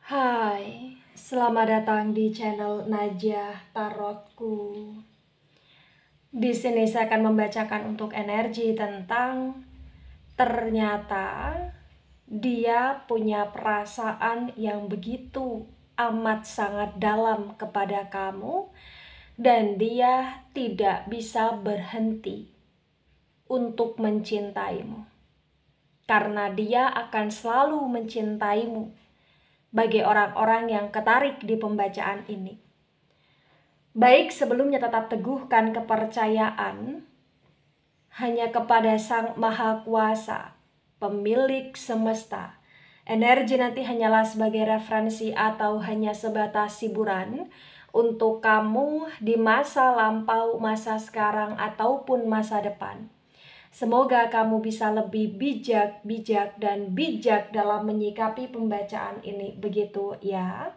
Hai, selamat datang di channel Najah Tarotku. Di sini saya akan membacakan untuk energi tentang ternyata dia punya perasaan yang begitu amat sangat dalam kepada kamu dan dia tidak bisa berhenti untuk mencintaimu. Karena dia akan selalu mencintaimu bagi orang-orang yang ketarik di pembacaan ini. Baik, sebelumnya tetap teguhkan kepercayaan hanya kepada Sang Maha Kuasa, pemilik semesta. Energi nanti hanyalah sebagai referensi atau hanya sebatas hiburan untuk kamu di masa lampau, masa sekarang, ataupun masa depan. Semoga kamu bisa lebih bijak dalam menyikapi pembacaan ini, begitu ya.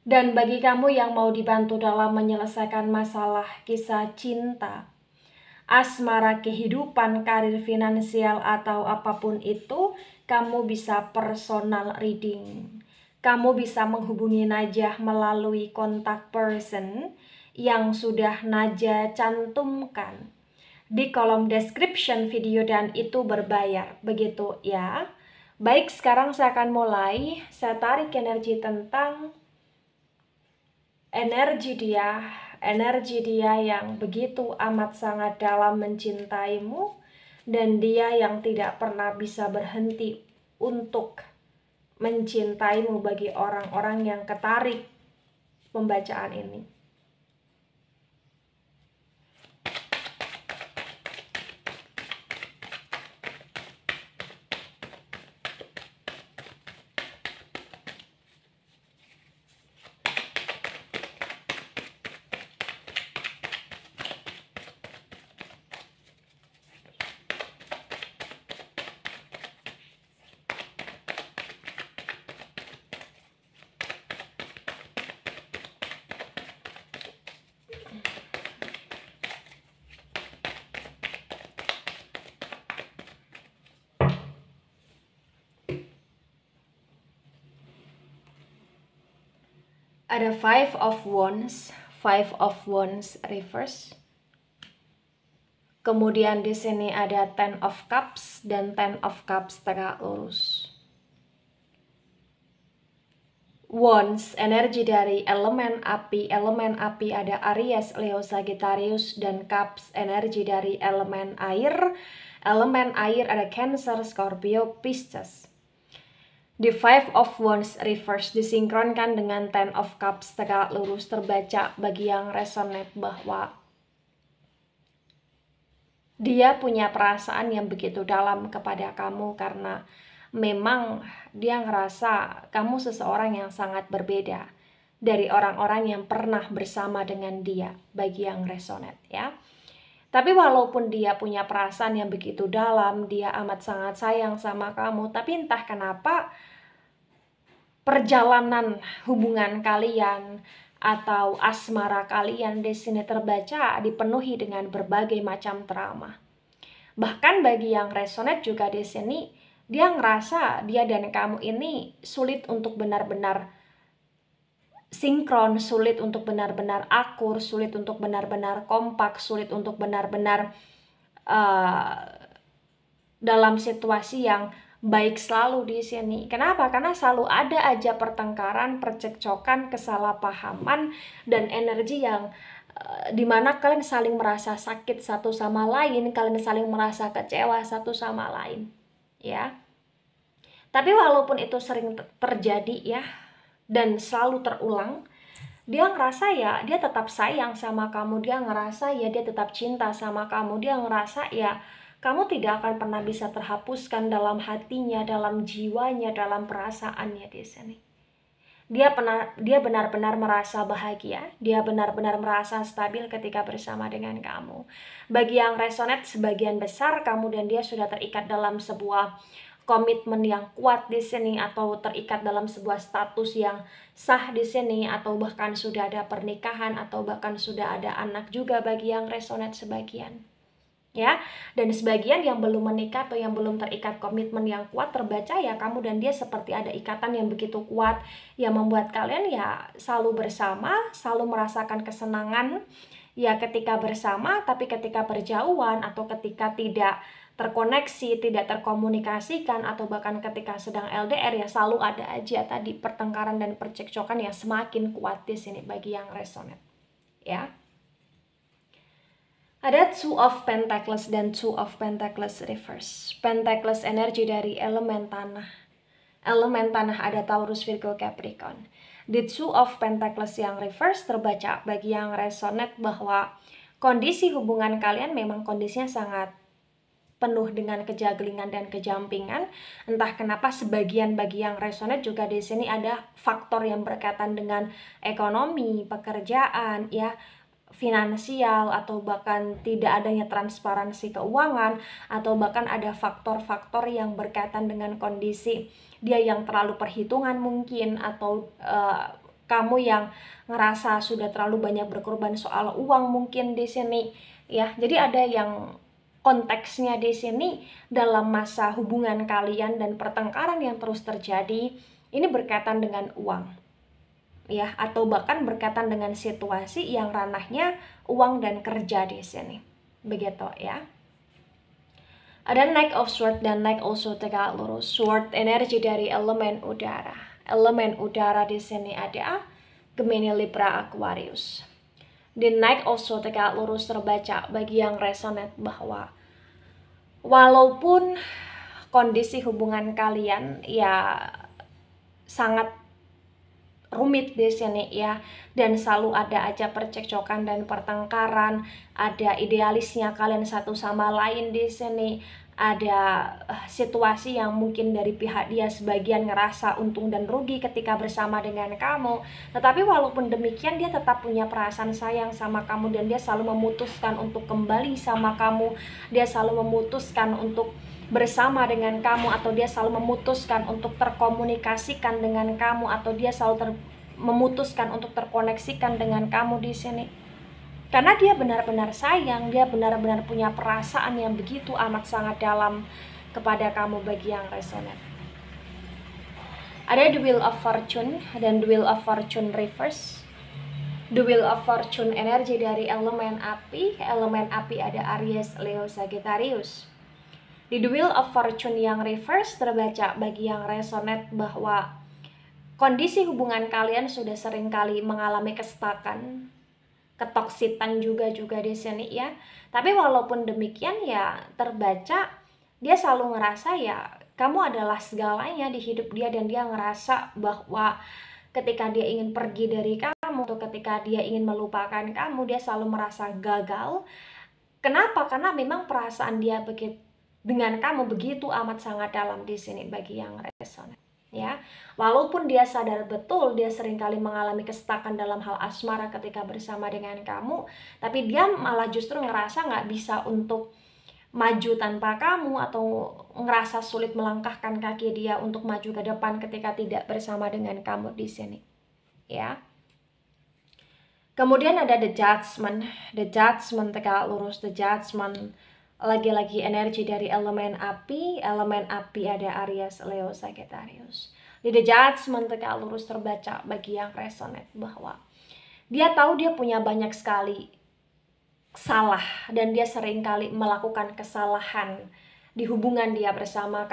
Dan bagi kamu yang mau dibantu dalam menyelesaikan masalah kisah cinta, asmara, kehidupan, karir, finansial, atau apapun itu, kamu bisa personal reading. Kamu bisa menghubungi Najah melalui kontak person yang sudah Najah cantumkan di kolom description video dan itu berbayar, begitu ya. Baik, sekarang saya akan mulai. Saya tarik energi tentang energi dia yang begitu amat sangat dalam mencintaimu dan dia yang tidak pernah bisa berhenti untuk mencintaimu bagi orang-orang yang ketarik pembacaan ini. Ada Five of Wands reverse. Kemudian di sini ada Ten of Cups dan Ten of Cups tegak lurus. Wands, energi dari elemen api ada Aries, Leo, Sagittarius, dan Cups, energi dari elemen air ada Cancer, Scorpio, Pisces. The Five of Wands reverse disinkronkan dengan Ten of Cups tegak lurus, terbaca bagi yang resonate bahwa dia punya perasaan yang begitu dalam kepada kamu karena memang dia ngerasa kamu seseorang yang sangat berbeda dari orang-orang yang pernah bersama dengan dia, bagi yang resonate ya. Tapi walaupun dia punya perasaan yang begitu dalam, dia amat sangat sayang sama kamu, tapi entah kenapa perjalanan hubungan kalian atau asmara kalian di sini terbaca dipenuhi dengan berbagai macam trauma. Bahkan bagi yang resonate juga di sini, dia ngerasa dia dan kamu ini sulit untuk benar-benar sinkron, sulit untuk benar-benar akur, sulit untuk benar-benar kompak, sulit untuk benar-benar dalam situasi yang baik selalu di sini. Kenapa? Karena selalu ada aja pertengkaran, percekcokan, kesalahpahaman, dan energi yang dimana kalian saling merasa sakit satu sama lain, kalian saling merasa kecewa satu sama lain, ya. Tapi walaupun itu sering terjadi ya, dan selalu terulang, dia ngerasa ya dia tetap sayang sama kamu, dia ngerasa ya dia tetap cinta sama kamu, dia ngerasa ya kamu tidak akan pernah bisa terhapuskan dalam hatinya, dalam jiwanya, dalam perasaannya di sini. Dia benar-benar merasa bahagia, dia benar-benar merasa stabil ketika bersama dengan kamu. Bagi yang resonate, sebagian besar kamu dan dia sudah terikat dalam sebuah komitmen yang kuat di sini, atau terikat dalam sebuah status yang sah di sini, atau bahkan sudah ada pernikahan, atau bahkan sudah ada anak juga bagi yang resonate sebagian. ya. Dan sebagian yang belum menikah atau yang belum terikat komitmen yang kuat, terbaca ya kamu dan dia seperti ada ikatan yang begitu kuat yang membuat kalian ya selalu bersama, selalu merasakan kesenangan ya ketika bersama, tapi ketika berjauhan atau ketika tidak terkoneksi, tidak terkomunikasikan, atau bahkan ketika sedang LDR ya selalu ada aja tadi pertengkaran dan percekcokan yang semakin kuat di sini bagi yang resonate ya. Ada Two of Pentacles dan Two of Pentacles reverse. Pentacles energi dari elemen tanah. Elemen tanah ada Taurus, Virgo, Capricorn. Di Two of Pentacles yang reverse terbaca bagi yang resonate bahwa kondisi hubungan kalian memang kondisinya sangat penuh dengan kejaglingan dan kejampingan. Entah kenapa sebagian bagi yang resonate juga di sini ada faktor yang berkaitan dengan ekonomi, pekerjaan, ya, finansial, atau bahkan tidak adanya transparansi keuangan, atau bahkan ada faktor-faktor yang berkaitan dengan kondisi dia yang terlalu perhitungan mungkin, atau kamu yang ngerasa sudah terlalu banyak berkorban soal uang mungkin di sini ya. Jadi ada yang konteksnya di sini dalam masa hubungan kalian dan pertengkaran yang terus terjadi ini berkaitan dengan uang ya, atau bahkan berkaitan dengan situasi yang ranahnya uang dan kerja di sini. Begitu ya. Ada Knight of Swords dan Knight also tegak lurus. Sword energi dari elemen udara. Elemen udara di sini ada Gemini, Libra, Aquarius. The Knight also tegak lurus terbaca bagi yang resonate bahwa walaupun kondisi hubungan kalian ya sangat rumit di sini ya, dan selalu ada aja percekcokan dan pertengkaran, ada idealisnya kalian satu sama lain di sini, ada situasi yang mungkin dari pihak dia sebagian ngerasa untung dan rugi ketika bersama dengan kamu, tetapi walaupun demikian dia tetap punya perasaan sayang sama kamu dan dia selalu memutuskan untuk kembali sama kamu, dia selalu memutuskan untuk bersama dengan kamu, atau dia selalu memutuskan untuk terkomunikasikan dengan kamu, atau dia selalu memutuskan untuk terkoneksikan dengan kamu di sini. Karena dia benar-benar sayang, dia benar-benar punya perasaan yang begitu amat sangat dalam kepada kamu bagi yang resonate. Ada The Wheel of Fortune dan The Wheel of Fortune reverse. The Wheel of Fortune energi dari elemen api. Elemen api ada Aries, Leo, Sagittarius. Di The Wheel of Fortune yang reverse terbaca bagi yang resonate bahwa kondisi hubungan kalian sudah seringkali mengalami kestakan, ketoksitan juga di sini ya. Tapi walaupun demikian ya terbaca dia selalu ngerasa ya kamu adalah segalanya di hidup dia, dan dia ngerasa bahwa ketika dia ingin pergi dari kamu atau ketika dia ingin melupakan kamu, dia selalu merasa gagal. Kenapa? Karena memang perasaan dia dengan kamu begitu amat sangat dalam di sini bagi yang resonate ya. Walaupun dia sadar betul dia seringkali mengalami kestakan dalam hal asmara ketika bersama dengan kamu, tapi dia malah justru ngerasa nggak bisa untuk maju tanpa kamu, atau ngerasa sulit melangkahkan kaki dia untuk maju ke depan ketika tidak bersama dengan kamu di sini ya. Kemudian ada The Judgment. The Judgment tegak lurus. The Judgment lagi-lagi energi dari elemen api. Elemen api ada Aries, Leo, Sagittarius. Di The Judgment tegak lurus terbaca bagi yang resonate bahwa dia tahu dia punya banyak sekali salah, dan dia seringkali melakukan kesalahan di hubungan dia bersama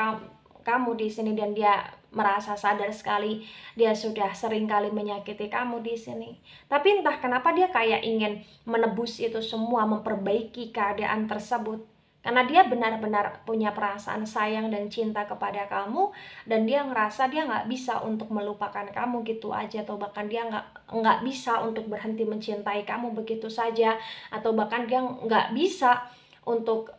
kamu di sini, dan dia merasa sadar sekali dia sudah seringkali menyakiti kamu di sini. Tapi entah kenapa dia kayak ingin menebus itu semua, memperbaiki keadaan tersebut. Karena dia benar-benar punya perasaan sayang dan cinta kepada kamu, dan dia ngerasa dia nggak bisa untuk melupakan kamu gitu aja, atau bahkan dia nggak bisa untuk berhenti mencintai kamu begitu saja, atau bahkan dia nggak bisa untuk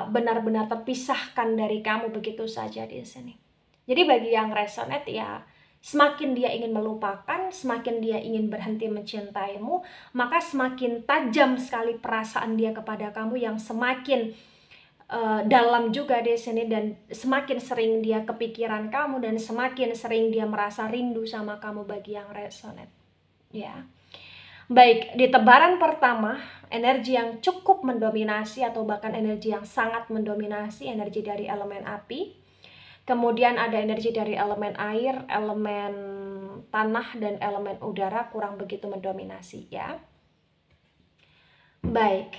benar-benar terpisahkan dari kamu begitu saja di sini. Jadi bagi yang resonate ya, semakin dia ingin melupakan, semakin dia ingin berhenti mencintaimu, maka semakin tajam sekali perasaan dia kepada kamu yang semakin dalam juga di sini, dan semakin sering dia kepikiran kamu, dan semakin sering dia merasa rindu sama kamu bagi yang resonate ya. Baik, di tebaran pertama, energi yang cukup mendominasi atau bahkan energi yang sangat mendominasi, energi dari elemen api. Kemudian ada energi dari elemen air, elemen tanah, dan elemen udara kurang begitu mendominasi ya. Baik.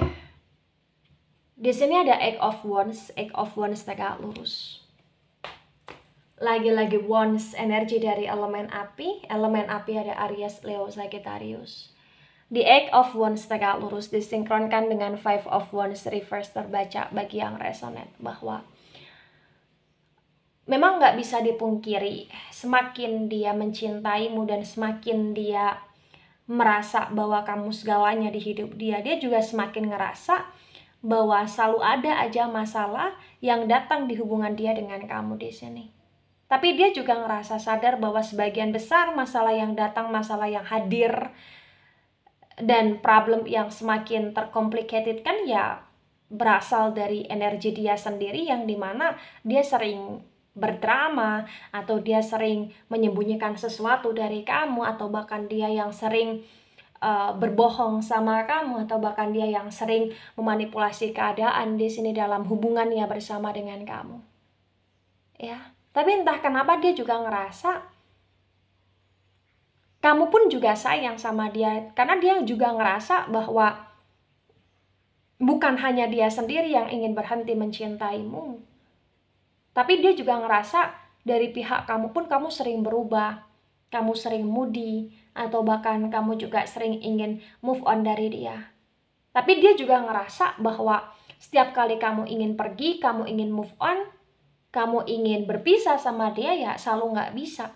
Di sini ada Eight of Wands tegak lurus. Lagi-lagi Wands, energi dari elemen api ada Aries, Leo, Sagittarius. Di Eight of Wands tegak lurus disinkronkan dengan Five of Wands reverse terbaca bagi yang resonate bahwa memang nggak bisa dipungkiri, semakin dia mencintaimu dan semakin dia merasa bahwa kamu segalanya di hidup dia, dia juga semakin ngerasa bahwa selalu ada aja masalah yang datang di hubungan dia dengan kamu di sini. Tapi dia juga ngerasa sadar bahwa sebagian besar masalah yang datang, masalah yang hadir, dan problem yang semakin tercomplicated kan ya berasal dari energi dia sendiri, yang dimana dia sering berdrama, atau dia sering menyembunyikan sesuatu dari kamu, atau bahkan dia yang sering berbohong sama kamu, atau bahkan dia yang sering memanipulasi keadaan di sini dalam hubungannya bersama dengan kamu. Ya, tapi entah kenapa dia juga ngerasa kamu pun juga sayang sama dia, karena dia juga ngerasa bahwa bukan hanya dia sendiri yang ingin berhenti mencintaimu, tapi dia juga ngerasa dari pihak kamu pun kamu sering berubah, kamu sering moody, atau bahkan kamu juga sering ingin move on dari dia. Tapi dia juga ngerasa bahwa setiap kali kamu ingin pergi, kamu ingin move on, kamu ingin berpisah sama dia, ya selalu nggak bisa.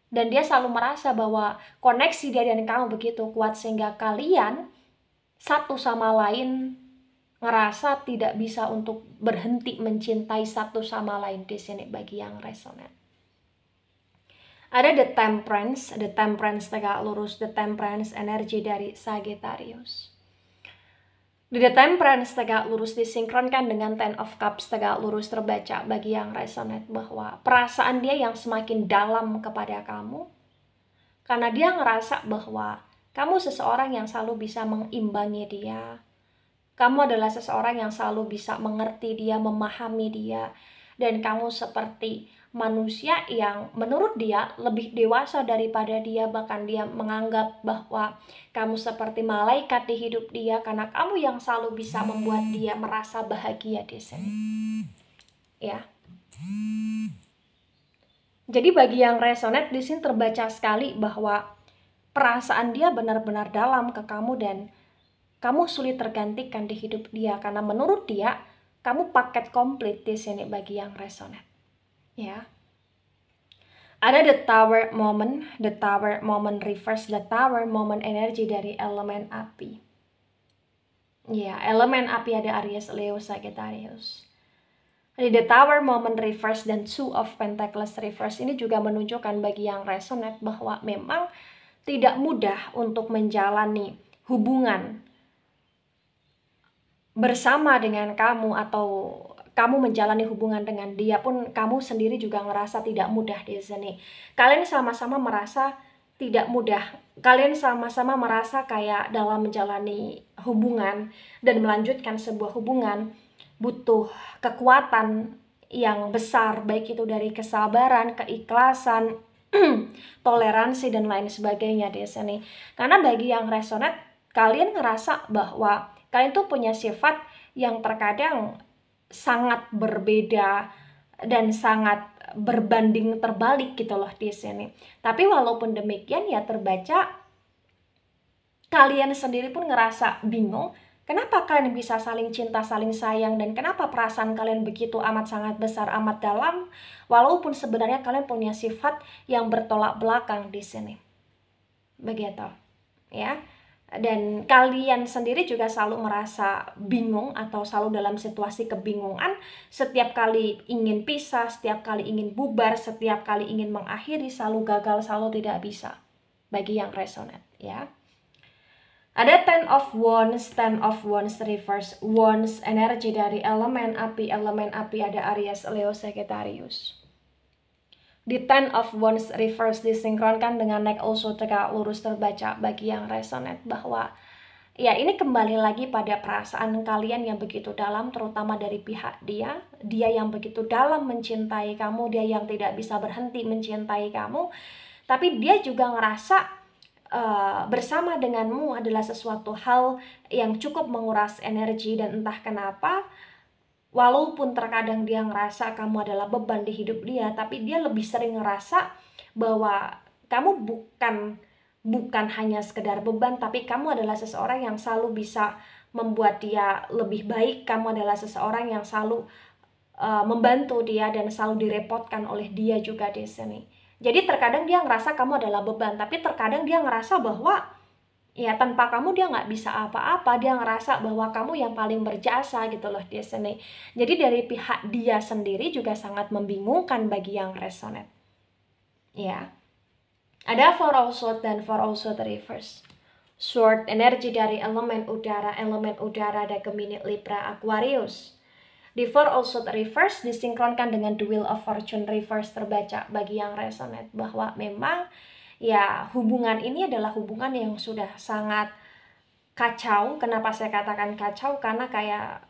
Dan dia selalu merasa bahwa koneksi dia dan kamu begitu kuat sehingga kalian satu sama lain ngerasa tidak bisa untuk berhenti mencintai satu sama lain di sini bagi yang resonate. Ada The Temperance tegak lurus, The Temperance energi dari Sagittarius. Di The Temperance tegak lurus disinkronkan dengan Ten of Cups tegak lurus terbaca bagi yang resonate bahwa perasaan dia yang semakin dalam kepada kamu, karena dia ngerasa bahwa kamu seseorang yang selalu bisa mengimbangi dia. Kamu adalah seseorang yang selalu bisa mengerti dia, memahami dia, dan kamu seperti manusia yang menurut dia lebih dewasa daripada dia, bahkan dia menganggap bahwa kamu seperti malaikat di hidup dia karena kamu yang selalu bisa membuat dia merasa bahagia di sini. Ya. Jadi bagi yang resonate di sini terbaca sekali bahwa perasaan dia benar-benar dalam ke kamu dan kamu sulit tergantikan di hidup dia karena menurut dia kamu paket komplit di sini bagi yang resonate. Ya. Ada the Tower moment reverse, the Tower moment energi dari elemen api. Ya, elemen api ada Aries, Leo, Sagittarius. Di the Tower moment reverse dan Two of Pentacles reverse ini juga menunjukkan bagi yang resonate bahwa memang tidak mudah untuk menjalani hubungan bersama dengan kamu, atau kamu menjalani hubungan dengan dia pun kamu sendiri juga ngerasa tidak mudah di sini. Kalian sama-sama merasa tidak mudah. Kalian sama-sama merasa kayak dalam menjalani hubungan dan melanjutkan sebuah hubungan butuh kekuatan yang besar, baik itu dari kesabaran, keikhlasan, toleransi, dan lain sebagainya di sini. Karena bagi yang resonate, kalian ngerasa bahwa kalian tuh punya sifat yang terkadang sangat berbeda dan sangat berbanding terbalik gitu loh di sini. Tapi walaupun demikian ya terbaca kalian sendiri pun ngerasa bingung kenapa kalian bisa saling cinta, saling sayang, dan kenapa perasaan kalian begitu amat sangat besar, amat dalam, walaupun sebenarnya kalian punya sifat yang bertolak belakang di sini. Begitu, ya. Dan kalian sendiri juga selalu merasa bingung atau selalu dalam situasi kebingungan setiap kali ingin pisah, setiap kali ingin bubar, setiap kali ingin mengakhiri, selalu gagal, selalu tidak bisa. Bagi yang resonate, ya. Ada Ten of Wands reverse, Wands energi dari elemen api ada Aries, Leo, Sagittarius. Di Ten of Wands reverse disinkronkan dengan neck also tegak lurus terbaca bagi yang resonate bahwa ya ini kembali lagi pada perasaan kalian yang begitu dalam, terutama dari pihak dia yang begitu dalam mencintai kamu, dia yang tidak bisa berhenti mencintai kamu, tapi dia juga ngerasa bersama denganmu adalah sesuatu hal yang cukup menguras energi, dan entah kenapa walaupun terkadang dia ngerasa kamu adalah beban di hidup dia, tapi dia lebih sering ngerasa bahwa kamu bukan hanya sekedar beban, tapi kamu adalah seseorang yang selalu bisa membuat dia lebih baik. Kamu adalah seseorang yang selalu membantu dia dan selalu direpotkan oleh dia juga di sini. Jadi terkadang dia ngerasa kamu adalah beban, tapi terkadang dia ngerasa bahwa ya tanpa kamu dia nggak bisa apa-apa. Dia ngerasa bahwa kamu yang paling berjasa gitu loh di sini. Jadi dari pihak dia sendiri juga sangat membingungkan bagi yang resonate. Ya, ada Four of Swords dan Four of Swords reverse. Sword energi dari elemen udara ada Gemini, Libra, Aquarius. Di Four of Swords reverse disinkronkan dengan The Wheel of Fortune reverse terbaca bagi yang resonate bahwa memang ya hubungan ini adalah hubungan yang sudah sangat kacau. Kenapa saya katakan kacau? Karena kayak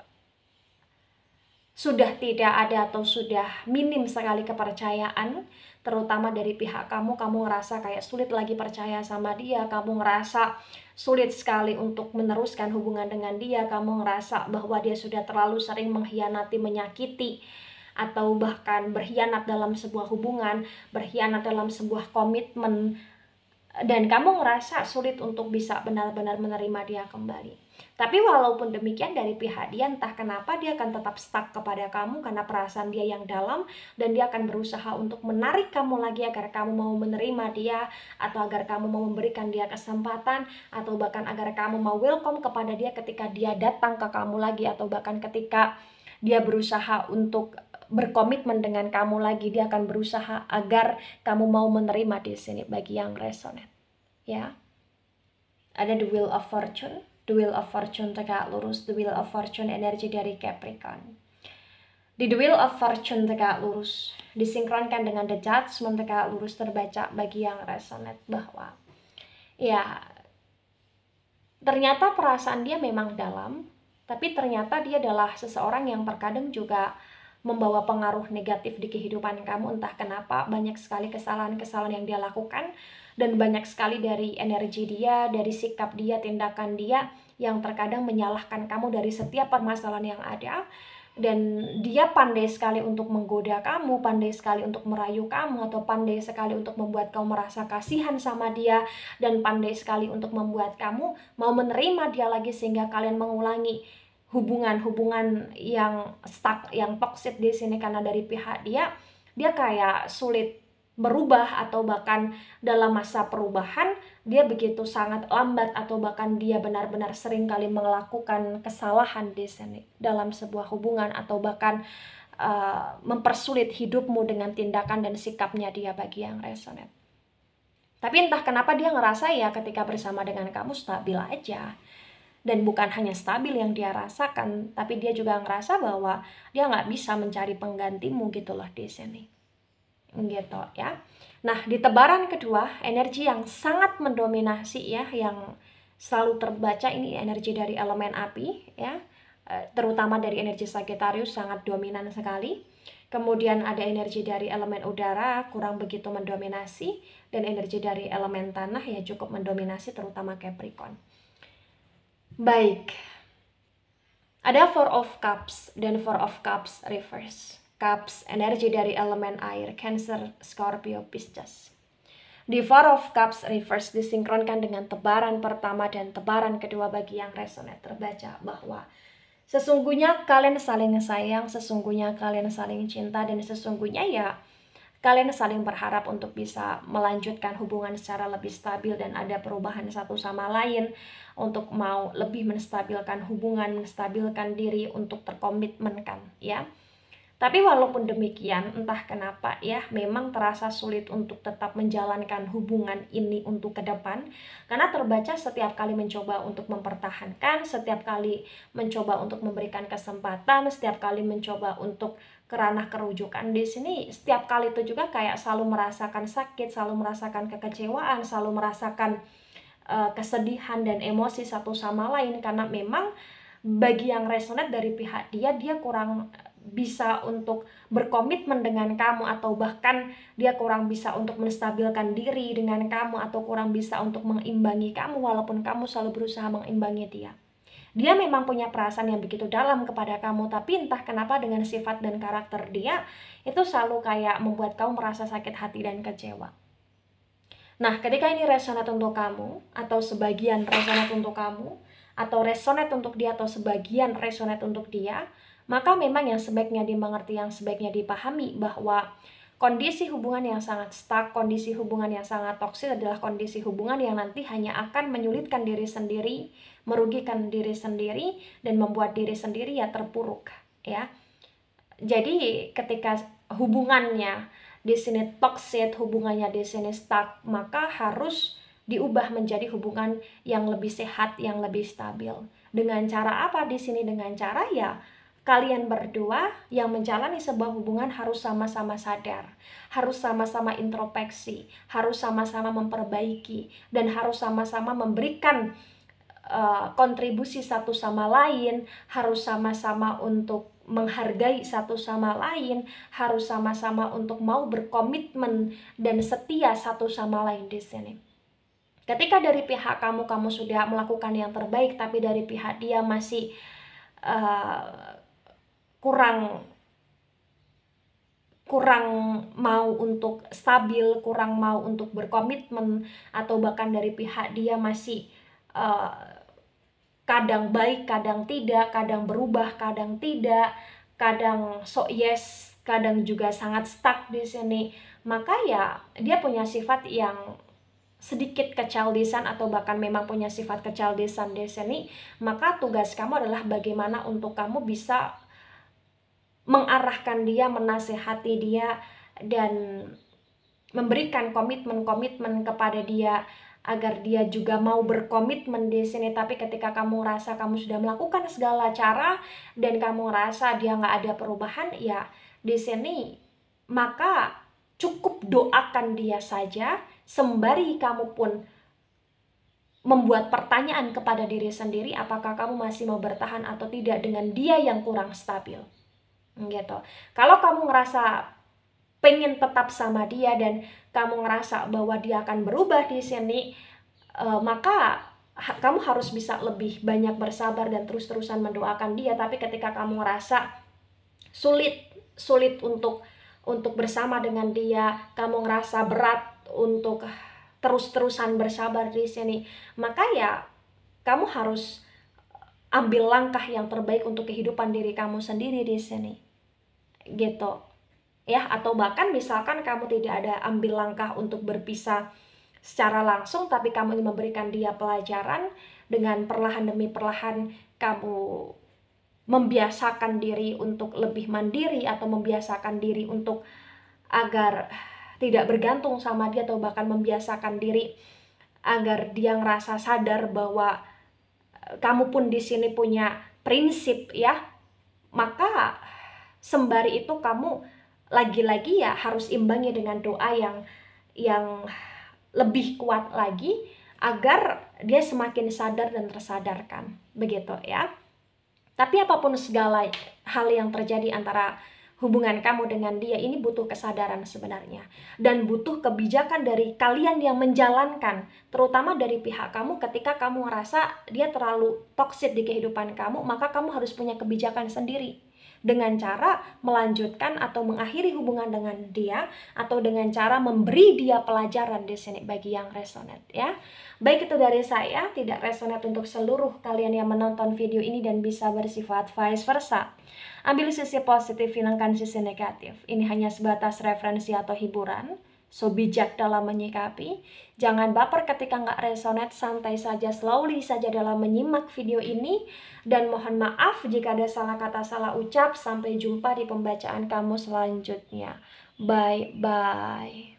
sudah tidak ada atau sudah minim sekali kepercayaan, terutama dari pihak kamu ngerasa kayak sulit lagi percaya sama dia, kamu ngerasa sulit sekali untuk meneruskan hubungan dengan dia, kamu ngerasa bahwa dia sudah terlalu sering mengkhianati, menyakiti, atau bahkan berkhianat dalam sebuah hubungan, berkhianat dalam sebuah komitmen, dan kamu ngerasa sulit untuk bisa benar-benar menerima dia kembali. Tapi walaupun demikian dari pihak dia entah kenapa dia akan tetap stuck kepada kamu karena perasaan dia yang dalam, dan dia akan berusaha untuk menarik kamu lagi agar kamu mau menerima dia, atau agar kamu mau memberikan dia kesempatan, atau bahkan agar kamu mau welcome kepada dia ketika dia datang ke kamu lagi, atau bahkan ketika dia berusaha untuk berkomitmen dengan kamu lagi, dia akan berusaha agar kamu mau menerima di sini bagi yang resonate. Ya. Ada The Wheel of Fortune. The Wheel of Fortune tegak lurus, The Wheel of Fortune energi dari Capricorn. Di The Wheel of Fortune tegak lurus disinkronkan dengan The Judgment tegak lurus terbaca bagi yang resonate bahwa ya ternyata perasaan dia memang dalam, tapi ternyata dia adalah seseorang yang terkadang juga membawa pengaruh negatif di kehidupan kamu. Entah kenapa banyak sekali kesalahan-kesalahan yang dia lakukan, dan banyak sekali dari energi dia, dari sikap dia, tindakan dia yang terkadang menyalahkan kamu dari setiap permasalahan yang ada. Dan dia pandai sekali untuk menggoda kamu, pandai sekali untuk merayu kamu, atau pandai sekali untuk membuat kamu merasa kasihan sama dia, dan pandai sekali untuk membuat kamu mau menerima dia lagi, sehingga kalian mengulangi hubungan-hubungan yang stuck, yang toxic di sini. Karena dari pihak dia kayak sulit berubah, atau bahkan dalam masa perubahan dia begitu sangat lambat, atau bahkan dia benar-benar sering kali melakukan kesalahan di sini dalam sebuah hubungan, atau bahkan mempersulit hidupmu dengan tindakan dan sikapnya dia bagi yang resonate. Tapi entah kenapa dia ngerasa ya ketika bersama dengan kamu stabil aja. Dan bukan hanya stabil yang dia rasakan, tapi dia juga ngerasa bahwa dia nggak bisa mencari penggantimu gitu loh di sini. Gitu ya. Nah, di tebaran kedua, energi yang sangat mendominasi ya, yang selalu terbaca ini energi dari elemen api ya, terutama dari energi Sagittarius sangat dominan sekali. Kemudian ada energi dari elemen udara kurang begitu mendominasi, dan energi dari elemen tanah ya cukup mendominasi, terutama Capricorn. Baik, ada Four of Cups dan Four of Cups reverse. Cups energi dari elemen air, Cancer, Scorpio, Pisces. Di Four of Cups reverse disinkronkan dengan tebaran pertama dan tebaran kedua bagi yang resonate terbaca bahwa sesungguhnya kalian saling sayang, sesungguhnya kalian saling cinta, dan sesungguhnya ya kalian saling berharap untuk bisa melanjutkan hubungan secara lebih stabil dan ada perubahan satu sama lain untuk mau lebih menstabilkan hubungan, menstabilkan diri untuk terkomitmenkan ya. Tapi walaupun demikian, entah kenapa ya, memang terasa sulit untuk tetap menjalankan hubungan ini untuk ke depan. Karena terbaca setiap kali mencoba untuk mempertahankan, setiap kali mencoba untuk memberikan kesempatan, setiap kali mencoba untuk ke ranah kerujukan. Di sini setiap kali itu juga kayak selalu merasakan sakit, selalu merasakan kekecewaan, selalu merasakan kesedihan dan emosi satu sama lain, karena memang bagi yang resonate dari pihak dia kurang bisa untuk berkomitmen dengan kamu, atau bahkan dia kurang bisa untuk menstabilkan diri dengan kamu, atau kurang bisa untuk mengimbangi kamu walaupun kamu selalu berusaha mengimbangi dia. Dia memang punya perasaan yang begitu dalam kepada kamu, tapi entah kenapa dengan sifat dan karakter dia itu selalu kayak membuat kamu merasa sakit hati dan kecewa. Nah, ketika ini resonate untuk kamu, atau sebagian resonate untuk kamu, atau resonate untuk dia, atau sebagian resonate untuk dia, maka memang yang sebaiknya dimengerti, yang sebaiknya dipahami bahwa kondisi hubungan yang sangat stuck, kondisi hubungan yang sangat toksik adalah kondisi hubungan yang nanti hanya akan menyulitkan diri sendiri, merugikan diri sendiri, dan membuat diri sendiri ya terpuruk, ya. Jadi ketika hubungannya di sini toxic, hubungannya di sini stuck, maka harus diubah menjadi hubungan yang lebih sehat, yang lebih stabil. Dengan cara apa di sini? Dengan cara ya kalian berdua yang menjalani sebuah hubungan harus sama-sama sadar, harus sama-sama introspeksi, harus sama-sama memperbaiki, dan harus sama-sama memberikan kontribusi satu sama lain, harus sama-sama untuk menghargai satu sama lain, harus sama-sama untuk mau berkomitmen dan setia satu sama lain di sini. Ketika dari pihak kamu sudah melakukan yang terbaik, tapi dari pihak dia masih kurang mau untuk stabil, kurang mau untuk berkomitmen, atau bahkan dari pihak dia masih kadang baik, kadang tidak, kadang berubah, kadang tidak, kadang sok yes, kadang juga sangat stuck di sini, maka ya dia punya sifat yang sedikit kechildisan, atau bahkan memang punya sifat kechildisan di sini. Maka tugas kamu adalah bagaimana untuk kamu bisa mengarahkan dia, menasehati dia, dan memberikan komitmen kepada dia agar dia juga mau berkomitmen di sini. Tapi ketika kamu rasa kamu sudah melakukan segala cara dan kamu rasa dia nggak ada perubahan, ya di sini maka cukup doakan dia saja, sembari kamu pun membuat pertanyaan kepada diri sendiri, apakah kamu masih mau bertahan atau tidak dengan dia yang kurang stabil, gitu. Kalau kamu ngerasa pengen tetap sama dia dan kamu ngerasa bahwa dia akan berubah di sini, maka kamu harus bisa lebih banyak bersabar dan terus-terusan mendoakan dia. Tapi ketika kamu ngerasa sulit untuk bersama dengan dia, kamu ngerasa berat untuk terus-terusan bersabar di sini, maka ya kamu harus ambil langkah yang terbaik untuk kehidupan diri kamu sendiri di sini, gitu ya. Atau bahkan misalkan kamu tidak ada ambil langkah untuk berpisah secara langsung, tapi kamu ingin memberikan dia pelajaran, dengan perlahan demi perlahan kamu membiasakan diri untuk lebih mandiri, atau membiasakan diri untuk agar tidak bergantung sama dia, atau bahkan membiasakan diri agar dia ngerasa sadar bahwa kamu pun di sini punya prinsip, ya. Maka sembari itu kamu lagi-lagi ya harus imbangi dengan doa yang lebih kuat lagi agar dia semakin sadar dan tersadarkan, begitu ya. Tapi apapun segala hal yang terjadi antara hubungan kamu dengan dia, ini butuh kesadaran sebenarnya, dan butuh kebijakan dari kalian yang menjalankan, terutama dari pihak kamu. Ketika kamu merasa dia terlalu toksik di kehidupan kamu, maka kamu harus punya kebijakan sendiri dengan cara melanjutkan atau mengakhiri hubungan dengan dia, atau dengan cara memberi dia pelajaran di sini bagi yang resonate, ya. Baik, itu dari saya, tidak resonate untuk seluruh kalian yang menonton video ini dan bisa bersifat vice versa. Ambil sisi positif, hilangkan sisi negatif. Ini hanya sebatas referensi atau hiburan. So bijak dalam menyikapi. Jangan baper ketika nggak resonate, santai saja, slowly saja dalam menyimak video ini. Dan mohon maaf jika ada salah kata, salah ucap. Sampai jumpa di pembacaan kamu selanjutnya. Bye-bye.